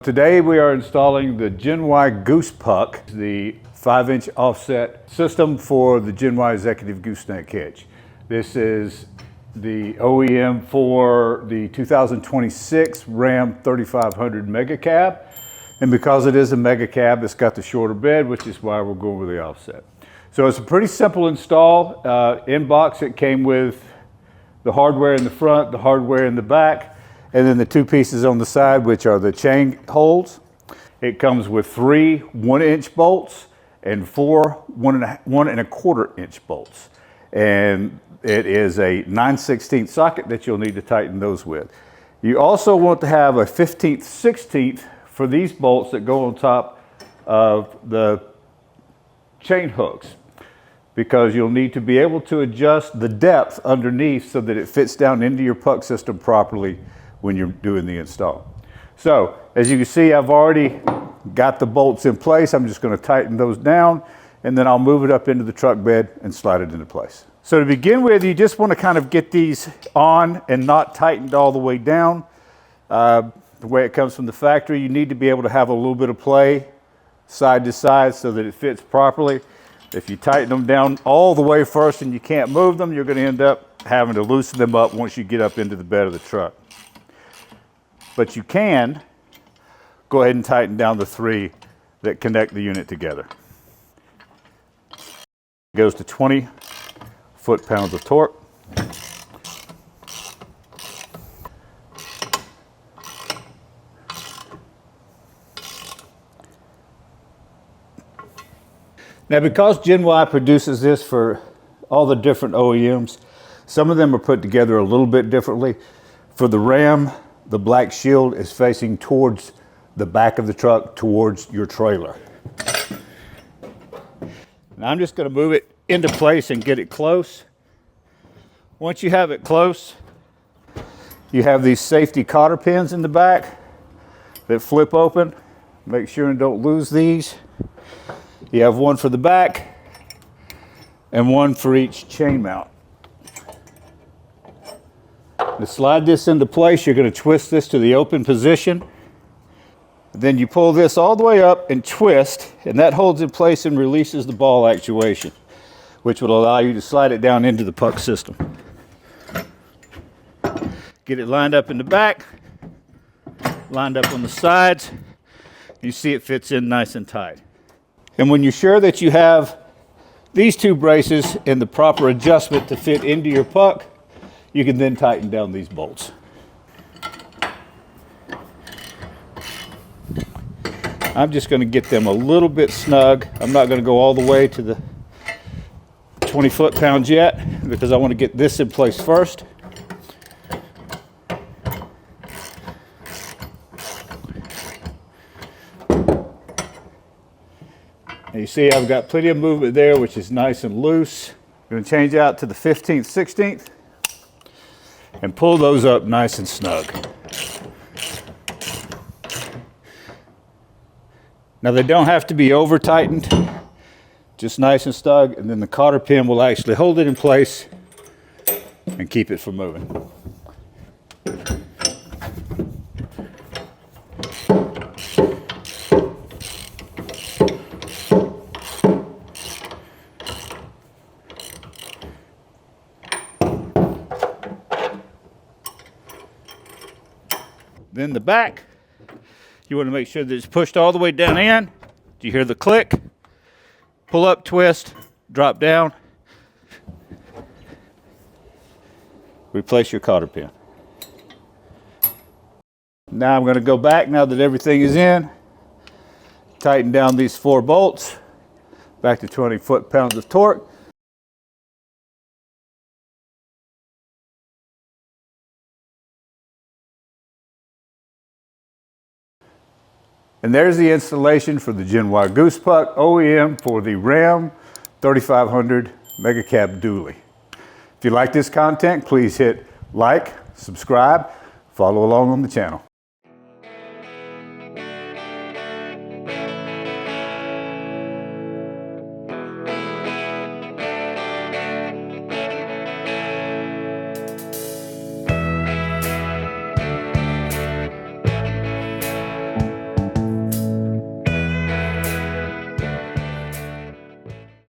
Today we are installing the Gen-Y GoosePuck, the 5-inch offset system for the Gen-Y Executive Gooseneck Hitch. This is the OEM for the 2026 Ram 3500 Mega Cab. And because it is a Mega Cab, it's got the shorter bed, which is why we're going with the offset. So it's a pretty simple install. In box it came with the hardware in the front, the hardware in the back, and then the two pieces on the side, which are the chain holes. It comes with 3 1-inch bolts and 4 1.25-inch bolts. And it is a 9/16 socket that you'll need to tighten those with. You also want to have a 15th, 16th for these bolts that go on top of the chain hooks, because you'll need to be able to adjust the depth underneath so that it fits down into your puck system properly when you're doing the install. So as you can see, I've already got the bolts in place. I'm just going to tighten those down, and then I'll move it up into the truck bed and slide it into place. So to begin with, you just want to kind of get these on and not tightened all the way down. The way it comes from the factory, you need to be able to have a little bit of play side to side so that it fits properly. If you tighten them down all the way first and you can't move them, you're going to end up having to loosen them up once you get up into the bed of the truck. But you can go ahead and tighten down the 3 that connect the unit together. It goes to 20 foot-pounds of torque. Now, because Gen-Y produces this for all the different OEMs, some of them are put together a little bit differently. For the Ram, the black shield is facing towards the back of the truck, towards your trailer. Now I'm just going to move it into place and get it close. Once you have it close, you have these safety cotter pins in the back that flip open. Make sure and don't lose these. You have one for the back and one for each chain mount. To slide this into place, you're going to twist this to the open position. Then you pull this all the way up and twist, and that holds in place and releases the ball actuation, which will allow you to slide it down into the puck system. Get it lined up in the back, lined up on the sides. You see it fits in nice and tight. And when you're sure that you have these 2 braces in the proper adjustment to fit into your puck, you can then tighten down these bolts. I'm just going to get them a little bit snug. I'm not going to go all the way to the 20 foot-pounds yet, because I want to get this in place first. And you see I've got plenty of movement there, which is nice and loose. I'm going to change out to the 15th, 16th. And pull those up nice and snug. Now they don't have to be over tightened, just nice and snug, and then the cotter pin will actually hold it in place and keep it from moving. Then the back, you want to make sure that it's pushed all the way down in. Do you hear the click? Pull up, twist, drop down. Replace your cotter pin. Now I'm going to go back, now that everything is in, tighten down these 4 bolts, back to 20 foot-pounds of torque. And there's the installation for the Gen-Y GoosePuck OEM for the Ram 3500 Mega Cab Dually. If you like this content, please hit like, subscribe, follow along on the channel.